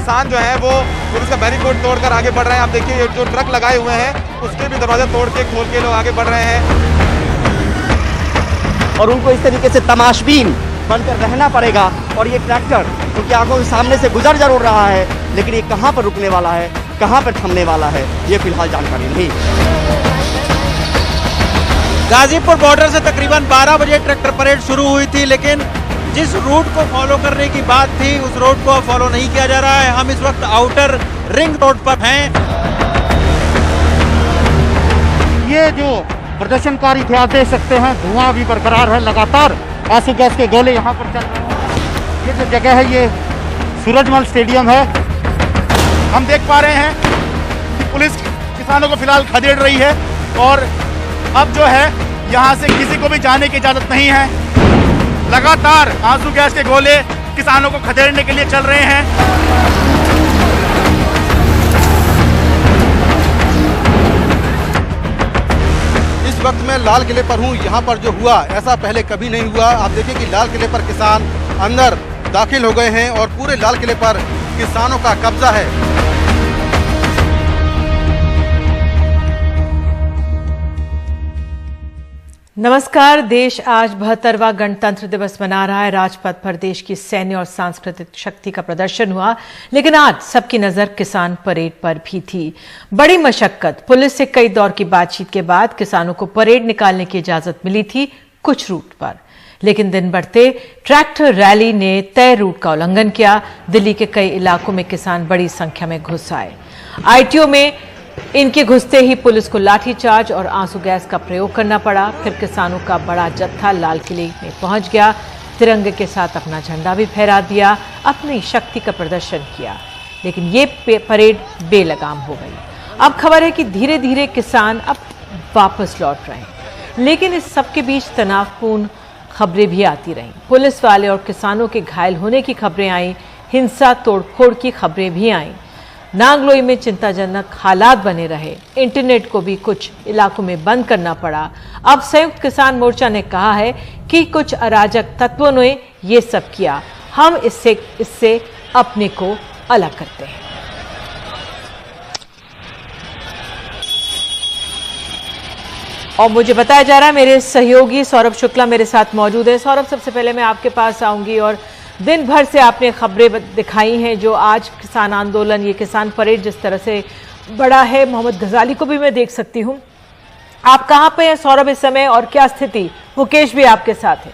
किसान जो है वो पुलिस का बैरिकेड तोड़कर आगे बढ़ रहे हैं। आप देखिए ये जो ट्रक लगाए हुए हैं उसके भी दरवाजा तोड़ के खोल के लोग आगे बढ़ रहे हैं और उनको इस तरीके से तमाशबीन बनकर रहना पड़ेगा। और ये ट्रैक्टर उनकी आंखों के सामने से गुजर जरूर रहा है, लेकिन ये कहाँ पर रुकने वाला है, कहाँ पर थमने वाला है, ये फिलहाल जानकारी नहीं। गाजीपुर बॉर्डर से तकरीबन 12 बजे ट्रैक्टर परेड शुरू हुई थी, लेकिन जिस रूट को फॉलो करने की बात थी उस रोड को फॉलो नहीं किया जा रहा है। हम इस वक्त आउटर रिंग रोड पर हैं। ये जो प्रदर्शनकारी थे आप देख सकते हैं, धुआं भी बरकरार है, लगातार आंसू गैस के गोले यहाँ पर चल रहे हैं। ये जो जगह है ये सूरजमल स्टेडियम है। हम देख पा रहे हैं कि पुलिस किसानों को फिलहाल खदेड़ रही है और अब जो है यहाँ से किसी को भी जाने की इजाजत नहीं है। लगातार आंसू गैस के गोले किसानों को खदेड़ने के लिए चल रहे हैं। इस वक्त मैं लाल किले पर हूँ। यहाँ पर जो हुआ ऐसा पहले कभी नहीं हुआ। आप देखिए कि लाल किले पर किसान अंदर दाखिल हो गए हैं और पूरे लाल किले पर किसानों का कब्जा है। नमस्कार। देश आज 72वां गणतंत्र दिवस मना रहा है। राजपथ पर देश की सैन्य और सांस्कृतिक शक्ति का प्रदर्शन हुआ, लेकिन आज सबकी नजर किसान परेड पर भी थी। बड़ी मशक्कत, पुलिस से कई दौर की बातचीत के बाद किसानों को परेड निकालने की इजाजत मिली थी कुछ रूट पर, लेकिन दिन बढ़ते ट्रैक्टर रैली ने तय रूट का उल्लंघन किया। दिल्ली के कई इलाकों में किसान बड़ी संख्या में घुस आए। आईटीओ में इनके घुसते ही पुलिस को लाठीचार्ज और आंसू गैस का प्रयोग करना पड़ा। फिर किसानों का बड़ा जत्था लाल किले में पहुंच गया, तिरंगे के साथ अपना झंडा भी फहरा दिया, अपनी शक्ति का प्रदर्शन किया, लेकिन ये परेड बेलगाम हो गई। अब खबर है कि धीरे धीरे किसान अब वापस लौट रहे हैं, लेकिन इस सबके बीच तनावपूर्ण खबरें भी आती रहीं। पुलिस वाले और किसानों के घायल होने की खबरें आई, हिंसा तोड़फोड़ की खबरें भी आईं। नांगलोई में चिंताजनक हालात बने रहे, इंटरनेट को भी कुछ इलाकों में बंद करना पड़ा। अब संयुक्त किसान मोर्चा ने कहा है कि कुछ अराजक तत्वों ने ये सब किया, हम इससे अपने को अलग करते हैं। और मुझे बताया जा रहा है मेरे सहयोगी सौरभ शुक्ला मेरे साथ मौजूद है। सौरभ, सबसे पहले मैं आपके पास आऊंगी और दिन भर से आपने खबरें दिखाई हैं जो आज किसान आंदोलन, ये किसान परेड जिस तरह से बड़ा है, मोहम्मद गजाली को भी मैं देख सकती हूं। आप कहां पे हैं सौरभ इस समय और क्या स्थिति? मुकेश भी आपके साथ है।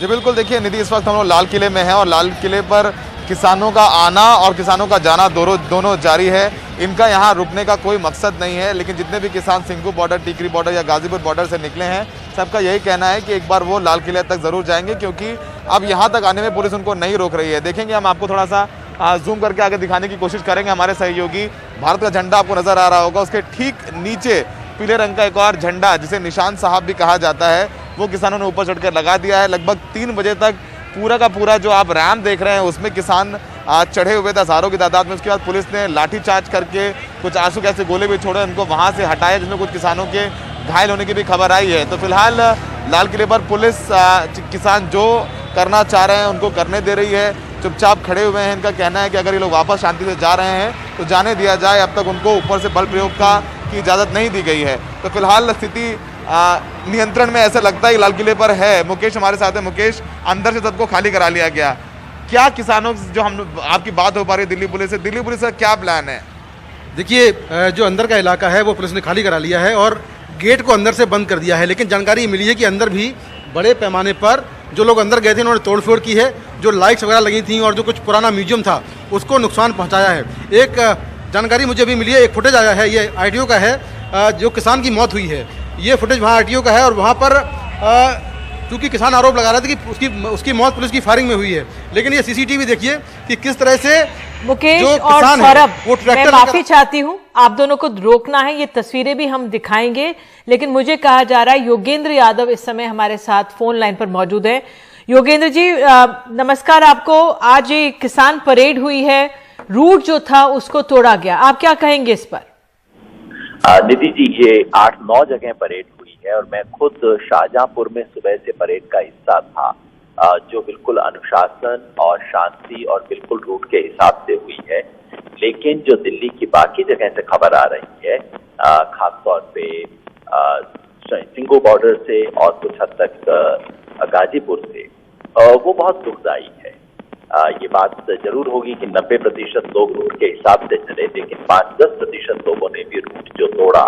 जी बिल्कुल, देखिए निधि, इस वक्त हम लोग लाल किले में हैं और लाल किले पर किसानों का आना और किसानों का जाना दोनों जारी है। इनका यहाँ रुकने का कोई मकसद नहीं है, लेकिन जितने भी किसान सिंघू बॉर्डर, टीकरी बॉर्डर या गाजीपुर बॉर्डर से निकले हैं, सबका यही कहना है कि एक बार वो लाल किले तक जरूर जाएंगे, क्योंकि अब यहाँ तक आने में पुलिस उनको नहीं रोक रही है। देखेंगे, हम आपको थोड़ा सा जूम करके आगे दिखाने की कोशिश करेंगे। हमारे सहयोगी, भारत का झंडा आपको नजर आ रहा होगा, उसके ठीक नीचे पीले रंग का एक और झंडा जिसे निशान साहब भी कहा जाता है, वो किसानों ने ऊपर चढ़कर लगा दिया है। लगभग 3 बजे तक पूरा का पूरा जो आप रैम देख रहे हैं उसमें किसान चढ़े हुए थे हजारों की तादाद में। उसके बाद पुलिस ने लाठीचार्ज करके कुछ आंसू गैस के गोले भी छोड़े, उनको वहां से हटाया, जिसमें कुछ किसानों के घायल होने की भी खबर आई है। तो फिलहाल लाल किले पर पुलिस किसान जो करना चाह रहे हैं उनको करने दे रही है, चुपचाप खड़े हुए हैं। इनका कहना है कि अगर ये लोग वापस शांति से जा रहे हैं तो जाने दिया जाए, अब तक उनको ऊपर से बल प्रयोग की इजाज़त नहीं दी गई है। तो फिलहाल स्थिति नियंत्रण में ऐसा लगता है लाल किले पर है। मुकेश हमारे साथ है। मुकेश, अंदर से सबको खाली करा लिया गया, क्या किसानों जो हम आपकी बात हो पा रही है दिल्ली पुलिस से, दिल्ली पुलिस का क्या प्लान है? देखिए, जो अंदर का इलाका है वो पुलिस ने खाली करा लिया है और गेट को अंदर से बंद कर दिया है, लेकिन जानकारी मिली है कि अंदर भी बड़े पैमाने पर जो लोग अंदर गए थे उन्होंने तोड़फोड़ की है। जो लाइट्स वगैरह लगी थी और जो कुछ पुराना म्यूजियम था उसको नुकसान पहुंचाया है। एक जानकारी मुझे अभी मिली है, एक फुटेज आया है, ये आरटीओ का है, जो किसान की मौत हुई है। ये फुटेज वहाँ आरटीओ का है और वहाँ पर क्योंकि किसान आरोप लगा रहे थे कि उसकी मौत पुलिस की फायरिंग में हुई है, लेकिन ये सीसीटीवी देखिए कि किस तरह से मुकेश और सौरभ, मैं माफी चाहती हूँ, आप दोनों को रोकना है, ये तस्वीरें भी हम दिखाएंगे, लेकिन मुझे कहा जा रहा है योगेंद्र यादव इस समय हमारे साथ फोन लाइन पर मौजूद है। योगेंद्र जी, नमस्कार आपको। आज ये किसान परेड हुई है, रूट जो था उसको तोड़ा गया, आप क्या कहेंगे इस पर? निधि जी, ये 8-9 जगह परेड हुई है और मैं खुद शाहजहांपुर में सुबह से परेड का हिस्सा था। जो बिल्कुल अनुशासन और शांति और बिल्कुल रूट के हिसाब से हुई है। लेकिन जो दिल्ली की बाकी जगह से खबर आ रही है, खासतौर पे सिंघू बॉर्डर से और कुछ हद तक गाजीपुर से, वो बहुत दुखदायी है। ये बात जरूर होगी कि 90% लोग रूट के हिसाब से चले, लेकिन 5-10% लोगों ने भी रूट जो तोड़ा,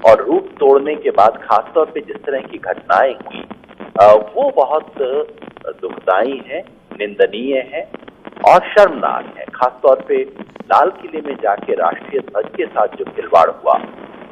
और रूट तोड़ने के बाद खासतौर पे जिस तरह की घटनाएं हुई वो बहुत दुखदायी है, निंदनीय है और शर्मनाक है। खासतौर पे लाल किले में जाके राष्ट्रीय ध्वज के साथ जो खिलवाड़ हुआ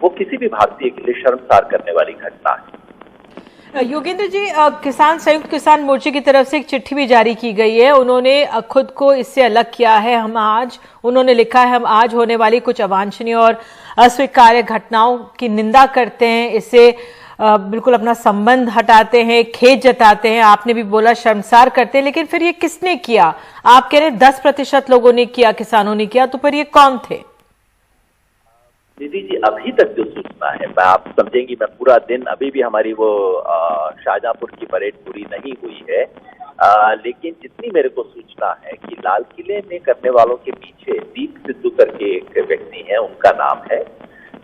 वो किसी भी भारतीय के लिए शर्मसार करने वाली घटना है। योगेंद्र जी, किसान संयुक्त किसान मोर्चे की तरफ से एक चिट्ठी भी जारी की गई है। उन्होंने खुद को इससे अलग किया है। उन्होंने लिखा है, हम आज होने वाली कुछ अवांछनीय और अस्वीकार्य घटनाओं की निंदा करते हैं, इससे बिल्कुल अपना संबंध हटाते हैं, खेद जताते हैं। आपने भी बोला शर्मसार करते हैं, लेकिन फिर ये किसने किया? आप कह रहे हैं 10% लोगों ने किया, किसानों ने किया, तो फिर ये कौन थे? दीदी जी, अभी तक जो सूचना है, आप समझेंगी मैं पूरा दिन, अभी भी हमारी वो शाहजहांपुर की परेड पूरी नहीं हुई है, लेकिन जितनी मेरे को सूचना है कि लाल किले में करने वालों के पीछे दीप सिद्धू करके एक व्यक्ति है, उनका नाम है,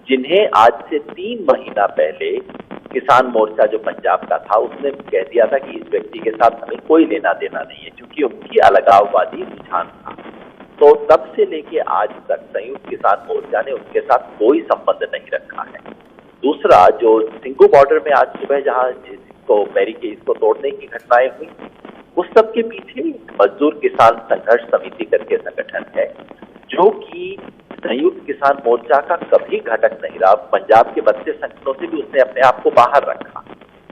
जिन्हें आज से 3 महीना पहले किसान मोर्चा जो पंजाब का था उसने कह दिया था कि इस व्यक्ति के साथ हमें कोई लेना देना नहीं है, क्योंकि उनकी अलगाववादी रुझान था। तो तब से लेके आज तक संयुक्त किसान मोर्चा ने उनके साथ कोई संबंध नहीं रखा है। दूसरा, जो सिंघू बॉर्डर में आज सुबह जहां जिसको बैरिकेड को तोड़ने की घटनाएं हुई, उस सब के पीछे मजदूर किसान संघर्ष समिति करके संगठन है, जो कि संयुक्त किसान मोर्चा का कभी घटक नहीं रहा। पंजाब के 32 संगठनों से भी उसने अपने आप को बाहर रखा।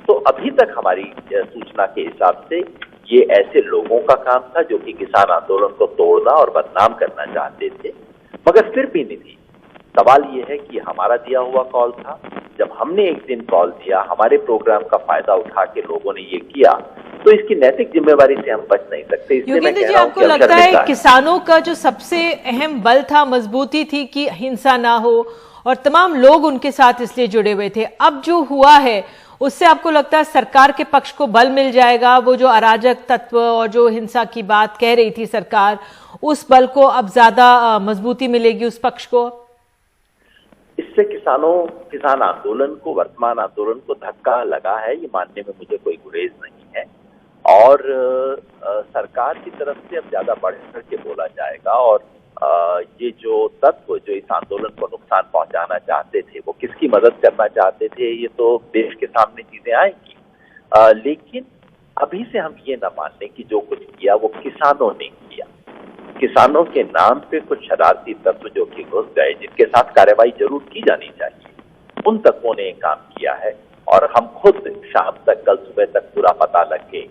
तो अभी तक हमारी सूचना के हिसाब से ये ऐसे लोगों का काम था जो कि किसान आंदोलन को तोड़ना और बदनाम करना चाहते थे। मगर फिर भी नहीं, सवाल ये है कि हमारा दिया हुआ कॉल था, जब हमने एक दिन कॉल दिया, हमारे प्रोग्राम का फायदा उठा के लोगों ने ये किया, तो इसकी नैतिक जिम्मेवारी से हम बच नहीं सकते। योगेंद्र जी, आपको लगता है किसानों का जो सबसे अहम बल था, मजबूती थी कि हिंसा ना हो, और तमाम लोग उनके साथ इसलिए जुड़े हुए थे। अब जो हुआ है उससे आपको लगता है सरकार के पक्ष को बल मिल जाएगा? वो जो अराजक तत्व और जो हिंसा की बात कह रही थी सरकार, उस बल को अब ज्यादा मजबूती मिलेगी उस पक्ष को? इससे किसान आंदोलन को, वर्तमान आंदोलन को धक्का लगा है, ये मानने में मुझे कोई गुरेज नहीं है। और सरकार की तरफ से अब ज्यादा बढ़ चढ़ के बोला जाएगा, और ये जो तत्व जो इस आंदोलन को नुकसान पहुंचाना चाहते थे, वो किसकी मदद करना चाहते थे, ये तो देश के सामने चीजें आएंगी। लेकिन अभी से हम ये ना मान लें कि जो कुछ किया वो किसानों ने किया। किसानों के नाम पे कुछ शरारती तत्व जो कि घुस गए, जिनके साथ कार्रवाई जरूर की जानी चाहिए, उन तत्वों ने काम किया है। और हम खुद शाम तक, कल सुबह तक पूरा पता लग के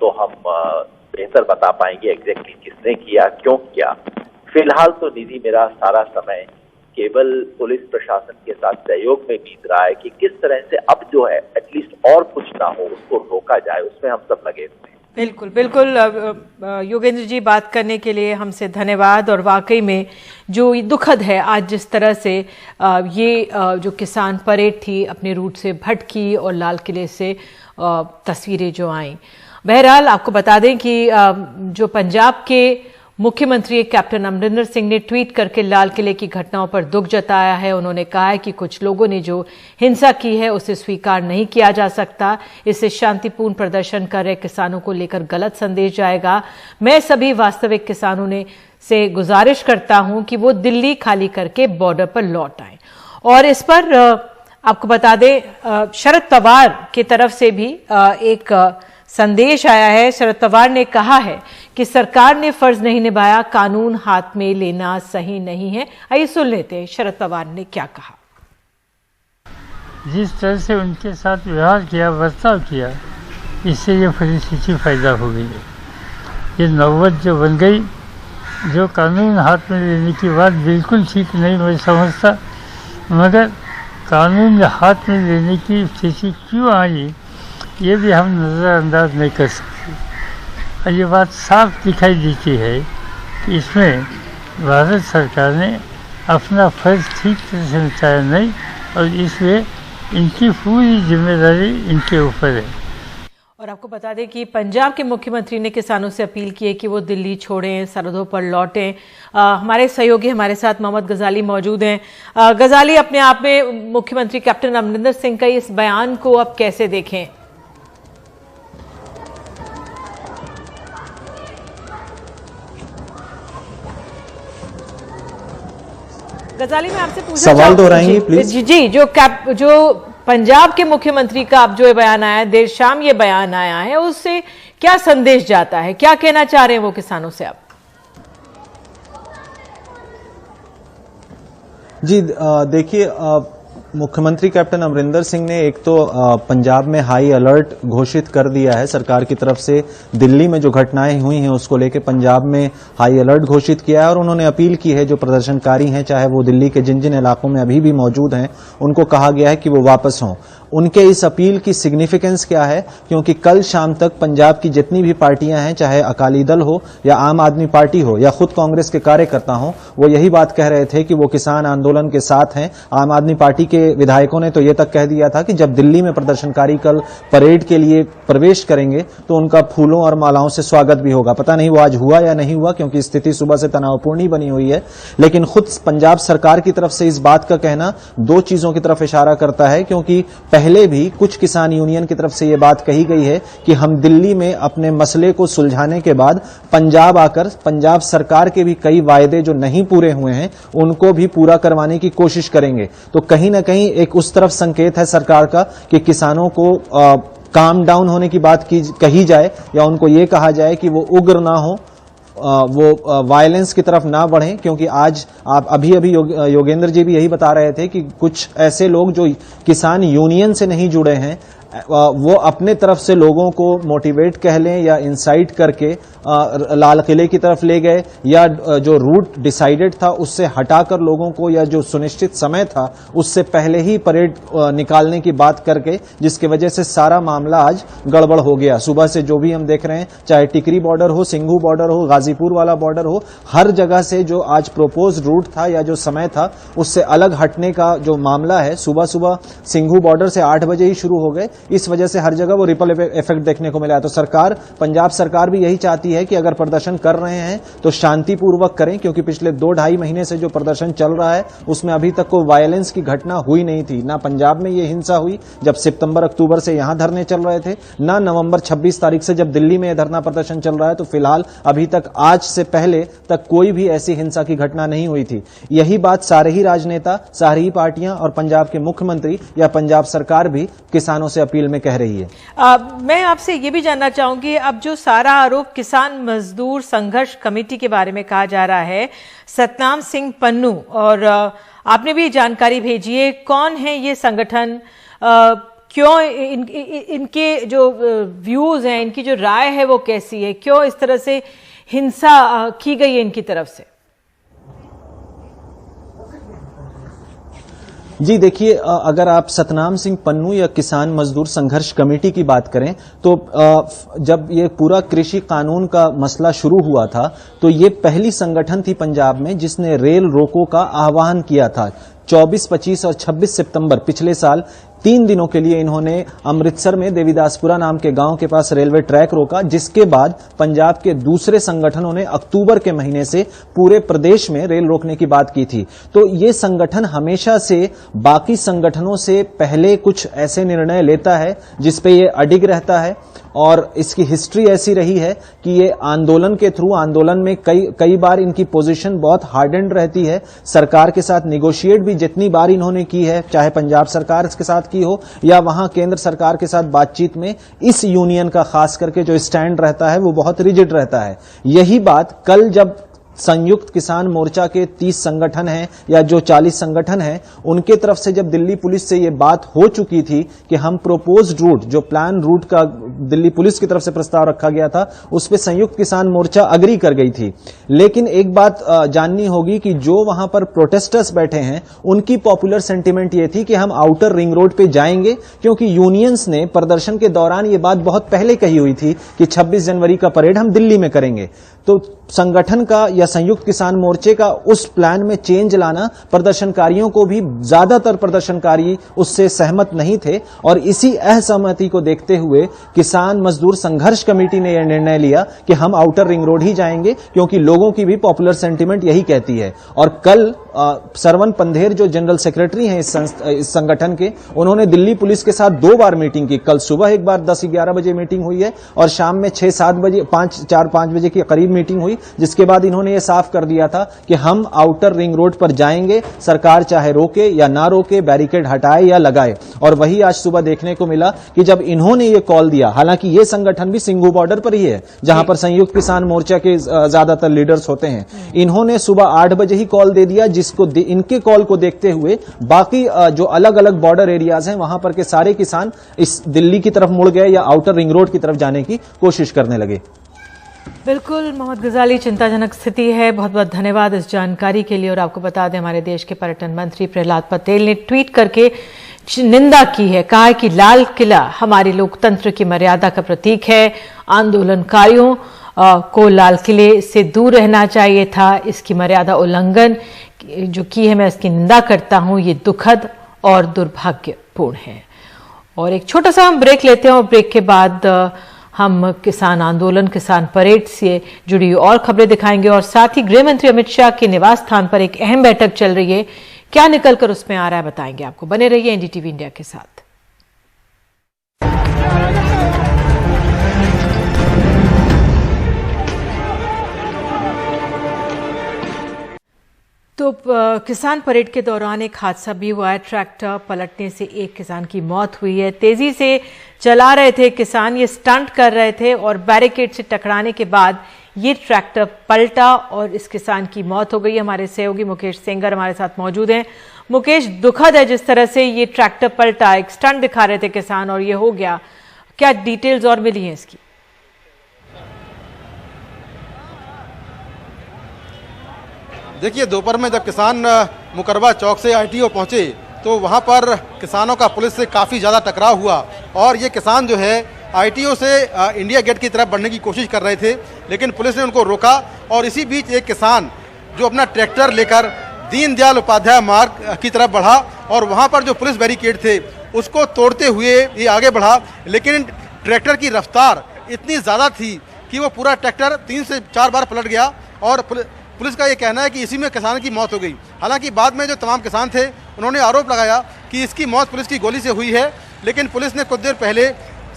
तो हम बेहतर बता पाएंगे एग्जैक्टली किसने किया, क्यों किया। फिलहाल तो निधि, मेरा सारा समय केवल पुलिस प्रशासन के साथ सहयोग में बीत रहा है कि किस तरह से अब जो है एटलीस्ट और कुछ ना हो, उसको रोका जाए, उसमें हम सब लगे हुए हैं। बिल्कुल बिल्कुल। योगेंद्र जी, बात करने के लिए हमसे धन्यवाद। और वाकई में जो दुखद है आज जिस तरह से ये जो किसान परेड थी अपने रूट से भटकी और लाल किले से तस्वीरें जो आई। बहरहाल आपको बता दें कि जो पंजाब के मुख्यमंत्री कैप्टन अमरिंदर सिंह ने ट्वीट करके लाल किले की घटनाओं पर दुख जताया है। उन्होंने कहा है कि कुछ लोगों ने जो हिंसा की है उसे स्वीकार नहीं किया जा सकता। इससे शांतिपूर्ण प्रदर्शन कर रहे किसानों को लेकर गलत संदेश जाएगा। मैं सभी वास्तविक किसानों से गुजारिश करता हूं कि वो दिल्ली खाली करके बॉर्डर पर लौट आए। और इस पर आपको बता दें शरद पवार की तरफ से भी एक संदेश आया है। शरद पवार ने कहा है कि सरकार ने फर्ज नहीं निभाया, कानून हाथ में लेना सही नहीं है। आइए सुन लेते हैं शरद पवार ने क्या कहा। जिस तरह से उनके साथ व्यवहार किया, बर्ताव किया, इससे ये परिस्थिति पैदा हो गई है। ये नौबत जो बन गई, जो कानून हाथ में लेने की बात बिल्कुल ठीक नहीं मैं समझता, मगर कानून हाथ में लेने की स्थिति क्यों आई ये भी हम नज़रअंदाज नहीं कर सकते। और ये बात साफ दिखाई देती है कि इसमें भारत सरकार ने अपना फर्ज ठीक तरह से निभाया नहीं, और इसलिए इनकी पूरी जिम्मेदारी इनके ऊपर है। और आपको बता दें कि पंजाब के मुख्यमंत्री ने किसानों से अपील की है कि वो दिल्ली छोड़ें, सरहदों पर लौटें। हमारे सहयोगी हमारे साथ मोहम्मद गजाली मौजूद हैं। गजाली, अपने आप में मुख्यमंत्री कैप्टन अमरिंदर सिंह का इस बयान को आप कैसे देखें? गजाली, मैं आपसे पूछना सवाल दोहराएंगे प्लीज? जी, जो पंजाब के मुख्यमंत्री का अब जो बयान आया, देर शाम ये बयान आया है, उससे क्या संदेश जाता है? क्या कहना चाह रहे हैं वो किसानों से आप? जी देखिए, मुख्यमंत्री कैप्टन अमरिंदर सिंह ने एक तो पंजाब में हाई अलर्ट घोषित कर दिया है सरकार की तरफ से। दिल्ली में जो घटनाएं हुई हैं उसको लेकर पंजाब में हाई अलर्ट घोषित किया है और उन्होंने अपील की है जो प्रदर्शनकारी हैं, चाहे वो दिल्ली के जिन जिन इलाकों में अभी भी मौजूद हैं, उनको कहा गया है कि वो वापस हों। उनके इस अपील की सिग्निफिकेंस क्या है? क्योंकि कल शाम तक पंजाब की जितनी भी पार्टियां हैं, चाहे अकाली दल हो या आम आदमी पार्टी हो या खुद कांग्रेस के कार्यकर्ता हो, वो यही बात कह रहे थे कि वो किसान आंदोलन के साथ हैं। आम आदमी पार्टी के विधायकों ने तो ये तक कह दिया था कि जब दिल्ली में प्रदर्शनकारी कल परेड के लिए प्रवेश करेंगे तो उनका फूलों और मालाओं से स्वागत भी होगा। पता नहीं वो आज हुआ या नहीं हुआ, क्योंकि स्थिति सुबह से तनावपूर्ण ही बनी हुई है। लेकिन खुद पंजाब सरकार की तरफ से इस बात का कहना दो चीजों की तरफ इशारा करता है, क्योंकि पहले भी कुछ किसान यूनियन की तरफ से यह बात कही गई है कि हम दिल्ली में अपने मसले को सुलझाने के बाद पंजाब आकर पंजाब सरकार के भी कई वायदे जो नहीं पूरे हुए हैं उनको भी पूरा करवाने की कोशिश करेंगे। तो कहीं ना कहीं एक उस तरफ संकेत है सरकार का कि किसानों को काम डाउन होने की बात कही जाए या उनको ये कहा जाए कि वो उग्र ना हो, वो वायलेंस की तरफ ना बढ़ें। क्योंकि आज आप अभी योगेंद्र जी भी यही बता रहे थे कि कुछ ऐसे लोग जो किसान यूनियन से नहीं जुड़े हैं वो अपने तरफ से लोगों को मोटिवेट कह लें या इंसाइट करके लाल किले की तरफ ले गए, या जो रूट डिसाइडेड था उससे हटाकर लोगों को, या जो सुनिश्चित समय था उससे पहले ही परेड निकालने की बात करके, जिसकी वजह से सारा मामला आज गड़बड़ हो गया। सुबह से जो भी हम देख रहे हैं, चाहे टिकरी बॉर्डर हो, सिंघू बॉर्डर हो, गाजीपुर वाला बॉर्डर हो, हर जगह से जो आज प्रोपोज रूट था या जो समय था उससे अलग हटने का जो मामला है, सुबह सुबह सिंघू बॉर्डर से 8 बजे ही शुरू हो गए। इस वजह से हर जगह वो रिपल इफेक्ट देखने को मिला है। तो सरकार, पंजाब सरकार भी यही चाहती है कि अगर प्रदर्शन कर रहे हैं तो शांतिपूर्वक करें, क्योंकि पिछले 2-2.5 महीने से जो प्रदर्शन चल रहा है उसमें अभी तक कोई वायलेंस की घटना हुई नहीं थी। ना पंजाब में ये हिंसा हुई जब सितंबर अक्टूबर से यहां धरने चल रहे थे, ना नवंबर 26 तारीख से जब दिल्ली में धरना प्रदर्शन चल रहा है। तो फिलहाल अभी तक, आज से पहले तक कोई भी ऐसी हिंसा की घटना नहीं हुई थी। यही बात सारे ही राजनेता, सारी ही पार्टियां और पंजाब के मुख्यमंत्री या पंजाब सरकार भी किसानों से अपील में कह रही है। मैं आपसे ये भी जानना चाहूंगी, अब जो सारा आरोप किसान मजदूर संघर्ष कमेटी के बारे में कहा जा रहा है, सतनाम सिंह पन्नू, और आपने भी जानकारी भेजी है, कौन है ये संगठन, क्यों इनके जो व्यूज हैं, इनकी जो राय है वो कैसी है, क्यों इस तरह से हिंसा की गई है इनकी तरफ से? जी देखिए, अगर आप सतनाम सिंह पन्नू या किसान मजदूर संघर्ष कमेटी की बात करें तो जब ये पूरा कृषि कानून का मसला शुरू हुआ था तो ये पहली संगठन थी पंजाब में जिसने रेल रोको का आह्वान किया था। 24, 25 और 26 सितंबर पिछले साल 3 दिनों के लिए इन्होंने अमृतसर में देवीदासपुरा नाम के गांव के पास रेलवे ट्रैक रोका, जिसके बाद पंजाब के दूसरे संगठनों ने अक्टूबर के महीने से पूरे प्रदेश में रेल रोकने की बात की थी। तो ये संगठन हमेशा से बाकी संगठनों से पहले कुछ ऐसे निर्णय लेता है जिस पे ये अडिग रहता है, और इसकी हिस्ट्री ऐसी रही है कि ये आंदोलन के थ्रू, आंदोलन में कई बार इनकी पोजीशन बहुत हार्डेंड रहती है। सरकार के साथ निगोशिएट भी जितनी बार इन्होंने की है, चाहे पंजाब सरकार के साथ की हो या वहां केंद्र सरकार के साथ बातचीत में, इस यूनियन का खास करके जो स्टैंड रहता है वो बहुत रिजिड रहता है। यही बात कल जब संयुक्त किसान मोर्चा के 30 संगठन हैं या जो 40 संगठन हैं, उनके तरफ से जब दिल्ली पुलिस से ये बात हो चुकी थी कि हम प्रोपोज्ड रूट, जो प्लान रूट का दिल्ली पुलिस की तरफ से प्रस्ताव रखा गया था, उस पे संयुक्त किसान मोर्चा अग्री कर गई थी। लेकिन एक बात जाननी होगी कि जो वहां पर प्रोटेस्टर्स बैठे हैं उनकी पॉपुलर सेंटिमेंट ये थी कि हम आउटर रिंग रोड पे जाएंगे, क्योंकि यूनियंस ने प्रदर्शन के दौरान ये बात बहुत पहले कही हुई थी कि 26 जनवरी का परेड हम दिल्ली में करेंगे। तो संगठन का या संयुक्त किसान मोर्चे का उस प्लान में चेंज लाना, प्रदर्शनकारियों को भी ज्यादातर प्रदर्शनकारी उससे सहमत नहीं थे और इसी असहमति को देखते हुए किसान मजदूर संघर्ष कमेटी ने यह निर्णय लिया कि हम आउटर रिंग रोड ही जाएंगे, क्योंकि लोगों की भी पॉपुलर सेंटिमेंट यही कहती है। और कल सरवन पंधेर जो जनरल सेक्रेटरी हैं इस संगठन के, उन्होंने दिल्ली पुलिस के साथ 2 बार मीटिंग की। कल सुबह एक बार 10-11 बजे मीटिंग हुई है और शाम में 6-7 बजे 4-5 बजे के करीब मीटिंग हुई, जिसके बाद इन्होंने ये साफ कर दिया था कि हम आउटर रिंग रोड पर जाएंगे, सरकार चाहे रोके या ना रोके, बैरिकेड हटाए या लगाए। और वही आज सुबह देखने को मिला कि जब इन्होंने ये कॉल दिया, हालांकि ये संगठन भी सिंघू बॉर्डर पर ही है जहां पर संयुक्त किसान मोर्चा के ज्यादातर लीडर्स होते हैं, इन्होंने सुबह 8 बजे ही कॉल दे दिया, जिसको इनके कॉल को देखते हुए बाकी जो अलग अलग बॉर्डर एरियाज हैं वहां पर के सारे किसान इस दिल्ली की तरफ मुड़ गए या आउटर रिंग रोड की तरफ जाने की कोशिश करने लगे। बिल्कुल मोहम्मद गजाली, चिंताजनक स्थिति है। बहुत बहुत धन्यवाद इस जानकारी के लिए। और आपको बता दें, हमारे देश के पर्यटन मंत्री प्रहलाद पटेल ने ट्वीट करके निंदा की है, कहा है कि लाल किला हमारे लोकतंत्र की मर्यादा का प्रतीक है। आंदोलनकारियों को लाल किले से दूर रहना चाहिए था। इसकी मर्यादा उल्लंघन जो की है, मैं इसकी निंदा करता हूं। ये दुखद और दुर्भाग्यपूर्ण है। और एक छोटा सा हम ब्रेक लेते हैं और ब्रेक के बाद हम किसान आंदोलन, किसान परेड से जुड़ी और खबरें दिखाएंगे और साथ ही गृह मंत्री अमित शाह के निवास स्थान पर एक अहम बैठक चल रही है। क्या निकलकर उसमें आ रहा है बताएंगे आपको। बने रहिए एनडीटीवी इंडिया के साथ। तो किसान परेड के दौरान एक हादसा भी हुआ है। ट्रैक्टर पलटने से एक किसान की मौत हुई है। तेजी से चला रहे थे किसान, ये स्टंट कर रहे थे और बैरिकेड से टकराने के बाद ये ट्रैक्टर पलटा और इस किसान की मौत हो गई। हमारे सहयोगी मुकेश सेंगर हमारे साथ मौजूद हैं। मुकेश, दुखद है जिस तरह से ये ट्रैक्टर पलटा, एक स्टंट दिखा रहे थे किसान और ये हो गया। क्या डिटेल्स और मिली हैं इसकी? देखिए, दोपहर में जब किसान मुकरबा चौक से आईटीओ पहुंचे तो वहां पर किसानों का पुलिस से काफ़ी ज़्यादा टकराव हुआ और ये किसान जो है आईटीओ से इंडिया गेट की तरफ बढ़ने की कोशिश कर रहे थे, लेकिन पुलिस ने उनको रोका। और इसी बीच एक किसान जो अपना ट्रैक्टर लेकर दीनदयाल उपाध्याय मार्ग की तरफ बढ़ा और वहाँ पर जो पुलिस बैरिकेड थे उसको तोड़ते हुए ये आगे बढ़ा, लेकिन ट्रैक्टर की रफ्तार इतनी ज़्यादा थी कि वो पूरा ट्रैक्टर 3 से 4 बार पलट गया और पुलिस का ये कहना है कि इसी में किसान की मौत हो गई। हालांकि बाद में जो तमाम किसान थे उन्होंने आरोप लगाया कि इसकी मौत पुलिस की गोली से हुई है, लेकिन पुलिस ने कुछ देर पहले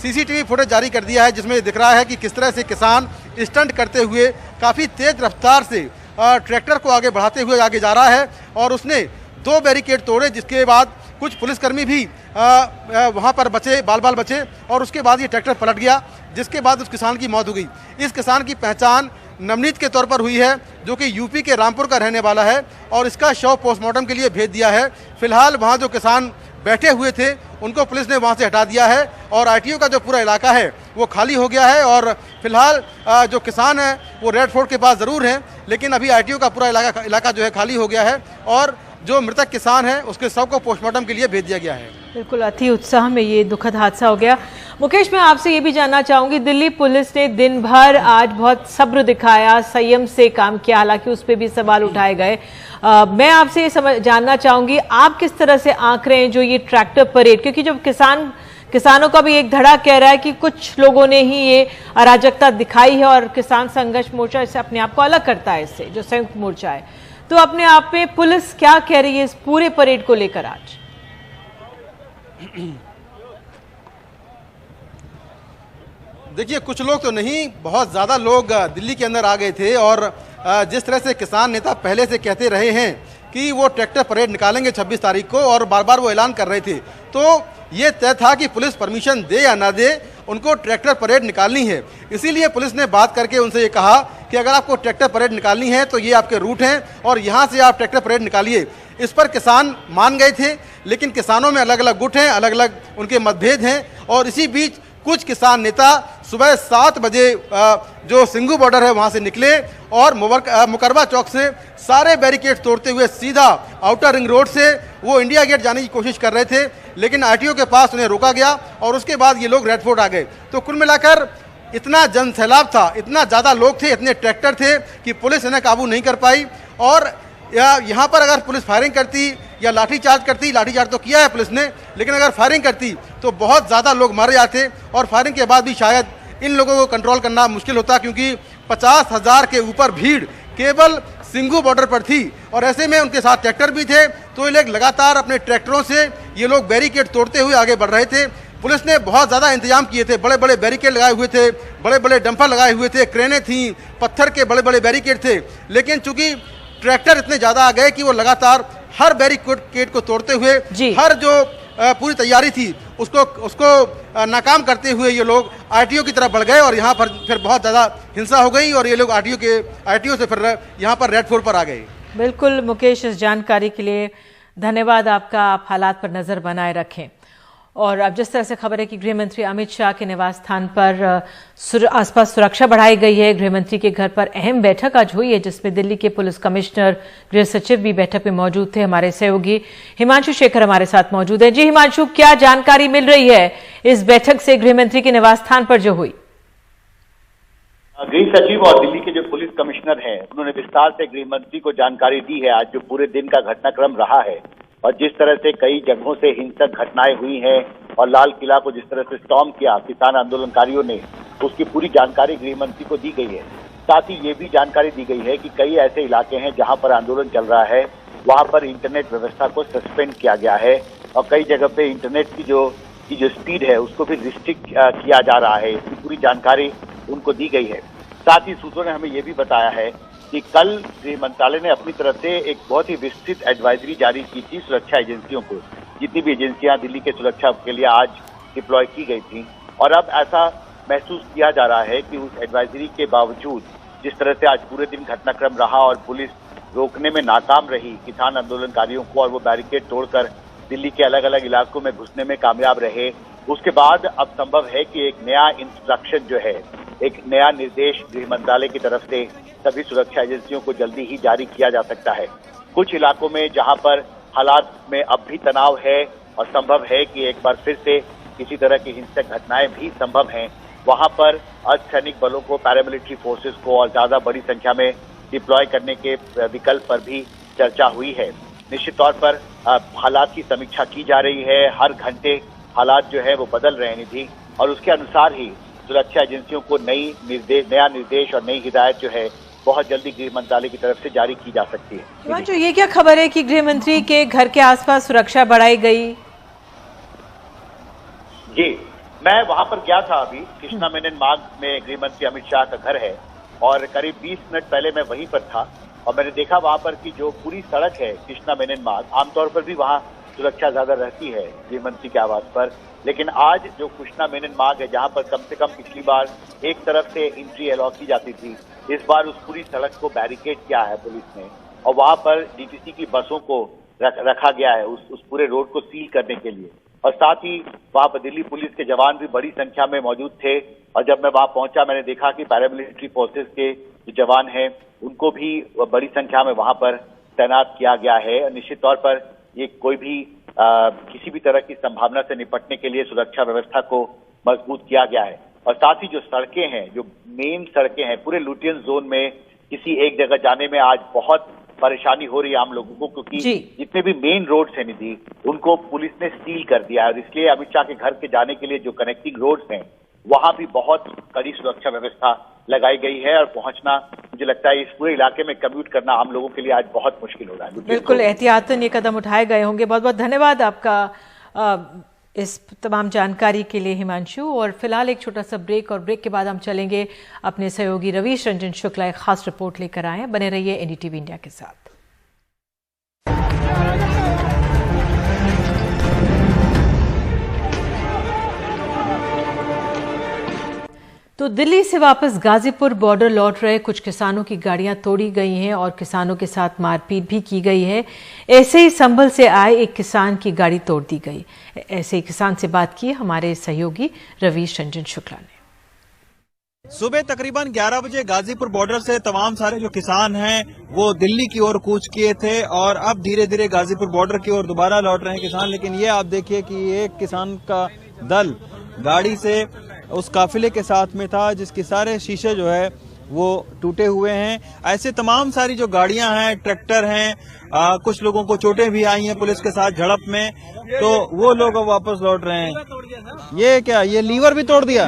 सीसीटीवी फुटेज जारी कर दिया है जिसमें दिख रहा है कि किस तरह से किसान स्टंट करते हुए काफ़ी तेज रफ्तार से ट्रैक्टर को आगे बढ़ाते हुए आगे जा रहा है और उसने 2 बैरिकेड तोड़े, जिसके बाद कुछ पुलिसकर्मी भी वहाँ पर बचे, बाल बचे और उसके बाद ये ट्रैक्टर पलट गया, जिसके बाद उस किसान की मौत हो गई। इस किसान की पहचान नवनीत के तौर पर हुई है, जो कि यूपी के रामपुर का रहने वाला है और इसका शव पोस्टमार्टम के लिए भेज दिया है। फिलहाल वहाँ जो किसान बैठे हुए थे उनको पुलिस ने वहाँ से हटा दिया है और आईटीओ का जो पूरा इलाका है वो खाली हो गया है और फिलहाल जो किसान है वो रेड फोर्ट के पास ज़रूर हैं, लेकिन अभी आईटीओ का पूरा इलाका जो है खाली हो गया है और जो मृतक किसान है उसके शव को पोस्टमार्टम के लिए भेज दिया गया है। बिल्कुल, अति उत्साह में ये दुखद हादसा हो गया। मुकेश, मैं आपसे ये भी जानना चाहूंगी, दिल्ली पुलिस ने दिन भर आज बहुत सब्र दिखाया, संयम से काम किया, हालांकि उस पर भी सवाल उठाए गए। मैं आपसे ये जानना चाहूंगी, आप किस तरह से आंक रहे हैं जो ये ट्रैक्टर परेड, क्योंकि जो किसानों का भी एक धड़ा कह रहा है कि कुछ लोगों ने ही ये अराजकता दिखाई है और किसान संघर्ष मोर्चा इससे अपने आप को अलग करता है, इससे जो संयुक्त मोर्चा है, तो अपने आप में पुलिस क्या कह रही है इस पूरे परेड को लेकर आज? देखिए, कुछ लोग तो नहीं, बहुत ज़्यादा लोग दिल्ली के अंदर आ गए थे और जिस तरह से किसान नेता पहले से कहते रहे हैं कि वो ट्रैक्टर परेड निकालेंगे 26 तारीख को और बार बार वो ऐलान कर रहे थे, तो ये तय था कि पुलिस परमिशन दे या ना दे उनको ट्रैक्टर परेड निकालनी है। इसीलिए पुलिस ने बात करके उनसे ये कहा कि अगर आपको ट्रैक्टर परेड निकालनी है तो ये आपके रूट हैं और यहाँ से आप ट्रैक्टर परेड निकालिए। इस पर किसान मान गए थे, लेकिन किसानों में अलग अलग गुट हैं, अलग अलग उनके मतभेद हैं और इसी बीच कुछ किसान नेता सुबह 7 बजे जो सिंघू बॉर्डर है वहाँ से निकले और मुकरबा चौक से सारे बैरिकेड तोड़ते हुए सीधा आउटर रिंग रोड से वो इंडिया गेट जाने की कोशिश कर रहे थे, लेकिन आरटीओ के पास उन्हें रोका गया और उसके बाद ये लोग रेड फोर्ट आ गए। तो कुल मिलाकर इतना जन सैलाब था, इतना ज़्यादा लोग थे, इतने ट्रैक्टर थे कि पुलिस इन्हें काबू नहीं कर पाई। और यहाँ पर अगर पुलिस फायरिंग करती या लाठीचार्ज करती, लाठीचार्ज तो किया है पुलिस ने, लेकिन अगर फायरिंग करती तो बहुत ज़्यादा लोग मारे जाते और फायरिंग के बाद भी शायद इन लोगों को कंट्रोल करना मुश्किल होता, क्योंकि 50,000 के ऊपर भीड़ केवल सिंघू बॉर्डर पर थी। और ऐसे में उनके साथ ट्रैक्टर भी थे, तो ये लोग लगातार अपने ट्रैक्टरों से ये लोग बैरिकेड तोड़ते हुए आगे बढ़ रहे थे। पुलिस ने बहुत ज़्यादा इंतजाम किए थे, बड़े बड़े बैरिकेड लगाए हुए थे, बड़े बड़े डंपर लगाए हुए थे, क्रेनें थीं, पत्थर के बड़े बड़े बैरिकेड थे। लेकिन चूंकि ट्रैक्टर इतने ज़्यादा आ गए कि वो लगातार हर बैरिकेड को तोड़ते हुए हर जो पूरी तैयारी थी उसको नाकाम करते हुए ये लोग आरटीओ की तरफ बढ़ गए और यहाँ पर फिर बहुत ज़्यादा हिंसा हो गई और ये लोग आरटीओ से फिर यहाँ पर रेड फोर्ट पर आ गए। बिल्कुल मुकेश, इस जानकारी के लिए धन्यवाद आपका। आप हालात पर नजर बनाए रखें। और अब जिस तरह से खबर है कि गृह मंत्री अमित शाह के निवास स्थान पर आसपास सुरक्षा बढ़ाई गई है। गृह मंत्री के घर पर अहम बैठक आज हुई है, जिसमें दिल्ली के पुलिस कमिश्नर, गृह सचिव भी बैठक में मौजूद थे। हमारे सहयोगी हिमांशु शेखर हमारे साथ मौजूद है। जी हिमांशु, क्या जानकारी मिल रही है इस बैठक से गृह मंत्री के निवास स्थान पर जो हुई? गृह सचिव और दिल्ली के जो पुलिस कमिश्नर हैं, उन्होंने विस्तार से गृह मंत्री को जानकारी दी है आज जो पूरे दिन का घटनाक्रम रहा है और जिस तरह से कई जगहों से हिंसक घटनाएं हुई हैं और लाल किला को जिस तरह से स्टॉर्म किया किसान आंदोलनकारियों ने, उसकी पूरी जानकारी गृह मंत्री को दी गई है। साथ ही ये भी जानकारी दी गई है कि कई ऐसे इलाके हैं जहां पर आंदोलन चल रहा है, वहां पर इंटरनेट व्यवस्था को सस्पेंड किया गया है और कई जगह पे इंटरनेट की जो स्पीड है उसको भी रिस्ट्रिक्ट किया जा रहा है। इसकी पूरी जानकारी उनको दी गई है। साथ ही सूत्रों ने हमें ये भी बताया है कि कल गृह मंत्रालय ने अपनी तरफ से एक बहुत ही विस्तृत एडवाइजरी जारी की थी सुरक्षा एजेंसियों को, जितनी भी एजेंसियां दिल्ली के सुरक्षा के लिए आज डिप्लॉय की गई थी। और अब ऐसा महसूस किया जा रहा है कि उस एडवाइजरी के बावजूद जिस तरह से आज पूरे दिन घटनाक्रम रहा और पुलिस रोकने में नाकाम रही किसान आंदोलनकारियों को और वो बैरिकेड तोड़कर दिल्ली के अलग अलग इलाकों में घुसने में कामयाब रहे, उसके बाद अब संभव है कि एक नया इंस्ट्रक्शन जो है, एक नया निर्देश गृह मंत्रालय की तरफ से सभी सुरक्षा एजेंसियों को जल्दी ही जारी किया जा सकता है। कुछ इलाकों में जहां पर हालात में अब भी तनाव है और संभव है कि एक बार फिर से किसी तरह की हिंसक घटनाएं भी संभव हैं, वहां पर अर्धसैनिक बलों को, पैरामिलिट्री फोर्सेस को और ज्यादा बड़ी संख्या में डिप्लॉय करने के विकल्प पर भी चर्चा हुई है। निश्चित तौर पर हालात की समीक्षा की जा रही है। हर घंटे हालात जो है वो बदल रहे हैं निधि, और उसके अनुसार ही सुरक्षा एजेंसियों को नया निर्देश और नई हिदायत जो है बहुत जल्दी गृह मंत्रालय की तरफ से जारी की जा सकती है। जो ये क्या खबर है कि गृह मंत्री के घर के आसपास सुरक्षा बढ़ाई गई? जी, मैं वहां पर गया था अभी। कृष्णा मेनन मार्ग में गृह मंत्री अमित शाह का घर है और करीब 20 मिनट पहले मैं वहीं पर था और मैंने देखा वहां पर कि जो पूरी सड़क है कृष्णा मेनन मार्ग, आमतौर पर भी वहां सुरक्षा ज्यादा रहती है गृह मंत्री के आवास पर, लेकिन आज जो कृष्णा मेनन मार्ग है जहां पर कम से कम पिछली बार एक तरफ से एंट्री अलाउ की जाती थी, इस बार उस पूरी सड़क को बैरिकेड किया है पुलिस ने और वहां पर डीटीसी की बसों को रखा गया है उस पूरे रोड को सील करने के लिए। और साथ ही वहां पर दिल्ली पुलिस के जवान भी बड़ी संख्या में मौजूद थे और जब मैं वहां पहुंचा मैंने देखा कि पैरामिलिट्री फोर्सेस के जो जवान हैं उनको भी बड़ी संख्या में वहां पर तैनात किया गया है। निश्चित तौर पर ये कोई भी किसी भी तरह की संभावना से निपटने के लिए सुरक्षा व्यवस्था को मजबूत किया गया है। और साथ ही जो सड़कें हैं, जो मेन सड़कें हैं, पूरे लुटियन जोन में किसी एक जगह जाने में आज बहुत परेशानी हो रही है आम लोगों को, क्योंकि जितने भी मेन रोड्स हैं निधि उनको पुलिस ने सील कर दिया है और इसलिए अमित शाह के घर के जाने के लिए जो कनेक्टिंग रोड्स हैं वहां भी बहुत कड़ी सुरक्षा व्यवस्था लगाई गई है और पहुंचना, मुझे लगता है इस पूरे इलाके में कम्यूट करना आम लोगों के लिए आज बहुत मुश्किल हो रहा है। बिल्कुल एहतियातन ये कदम उठाए गए होंगे। बहुत बहुत धन्यवाद आपका इस तमाम जानकारी के लिए हिमांशु। और फिलहाल एक छोटा सा ब्रेक और ब्रेक के बाद हम चलेंगे अपने सहयोगी रवीश रंजन शुक्ला एक खास रिपोर्ट लेकर आए। बने रहिए एनडीटीवी इंडिया के साथ। तो दिल्ली से वापस गाजीपुर बॉर्डर लौट रहे कुछ किसानों की गाड़ियां तोड़ी गई हैं और किसानों के साथ मारपीट भी की गई है। ऐसे ही संभल से आए एक किसान की गाड़ी तोड़ दी गई। ऐसे ही किसान से बात की हमारे सहयोगी रवीश रंजन शुक्ला ने। सुबह तकरीबन 11 बजे गाजीपुर बॉर्डर से तमाम सारे जो किसान हैं वो दिल्ली की ओर कूच किए थे और अब धीरे धीरे गाजीपुर बॉर्डर की ओर दोबारा लौट रहे हैं किसान। लेकिन ये आप देखिए कि एक किसान का दल गाड़ी से उस काफिले के साथ में था, जिसके सारे शीशे जो है वो टूटे हुए हैं। ऐसे तमाम सारी जो गाड़ियां हैं, ट्रैक्टर हैं, कुछ लोगों को चोटें भी आई हैं पुलिस के साथ झड़प में, तो वो लोग अब वापस लौट रहे हैं। ये क्या, ये लीवर भी तोड़ दिया?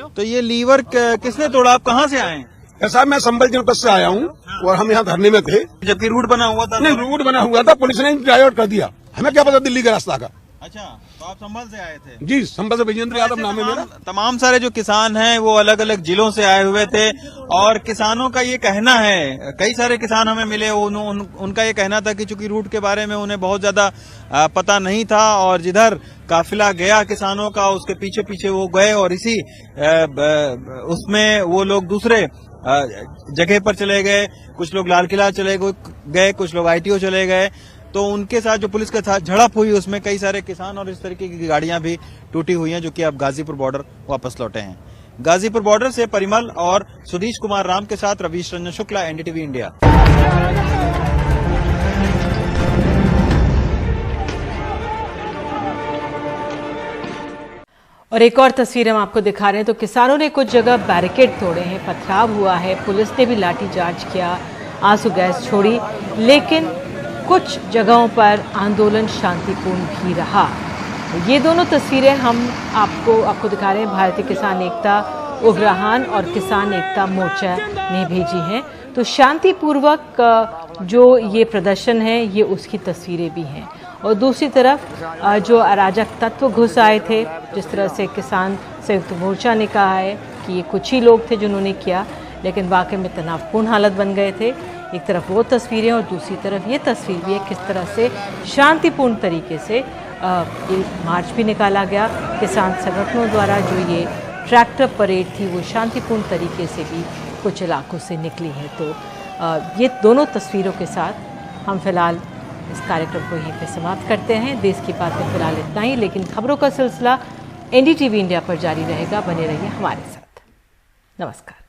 तो ये लीवर किसने तोड़ा? आप कहाँ से आए हैं? साहब मैं संभल जनपद से आया हूँ और हम यहाँ धरने में थे। जबकि रूट बना हुआ था? नहीं, रूट बना हुआ था, पुलिस ने डाइवर्ट कर दिया। हमें क्या पता दिल्ली का रास्ता का। अच्छा, तो आप संभल से आए थे? जी, संभल से विजेंद्र यादव नाम है मेरा। तमाम सारे जो किसान हैं वो अलग अलग जिलों से आए हुए थे और किसानों का ये कहना है, कई सारे किसान हमें मिले, उनका ये कहना था कि चूंकि रूट के बारे में उन्हें बहुत ज्यादा पता नहीं था और जिधर काफिला गया किसानों का उसके पीछे पीछे वो गए और इसी उसमें वो लोग दूसरे जगह पर चले गए। कुछ लोग लाल किला चले गए, कुछ लोग ITO चले गए। तो उनके साथ जो पुलिस के साथ झड़प हुई उसमें कई सारे किसान और इस तरीके की गाड़ियां भी टूटी हुई हैं, जो कि अब गाजीपुर बॉर्डर वापस लौटे हैं। गाजीपुर बॉर्डर से परिमल और सुधीश कुमार राम के साथ रवीश रंजन शुक्ला, NDTV इंडिया। और एक और तस्वीर हम आपको दिखा रहे हैं। तो किसानों ने कुछ जगह बैरिकेड तोड़े हैं, पथराव हुआ है, पुलिस ने भी लाठीचार्ज किया, आंसू गैस छोड़ी, लेकिन कुछ जगहों पर आंदोलन शांतिपूर्ण भी रहा। ये दोनों तस्वीरें हम आपको दिखा रहे हैं, भारतीय किसान एकता उग्रहान और किसान एकता मोर्चा ने भेजी हैं। तो शांतिपूर्वक जो ये प्रदर्शन है ये उसकी तस्वीरें भी हैं। और दूसरी तरफ जो अराजक तत्व घुस आए थे, जिस तरह से किसान संयुक्त मोर्चा ने कहा है कि ये कुछ ही लोग थे जिन्होंने किया, लेकिन वाकई में तनावपूर्ण हालत बन गए थे। एक तरफ वो तस्वीरें और दूसरी तरफ ये तस्वीर भी है, किस तरह से शांतिपूर्ण तरीके से ये मार्च भी निकाला गया। किसान संगठनों द्वारा जो ये ट्रैक्टर परेड थी वो शांतिपूर्ण तरीके से भी कुछ इलाकों से निकली है। तो ये दोनों तस्वीरों के साथ हम फिलहाल इस कार्यक्रम को यहीं पे समाप्त करते हैं। देश की बातें फिलहाल इतना ही, लेकिन खबरों का सिलसिला NDTV इंडिया पर जारी रहेगा। बने रहिए हमारे साथ। नमस्कार।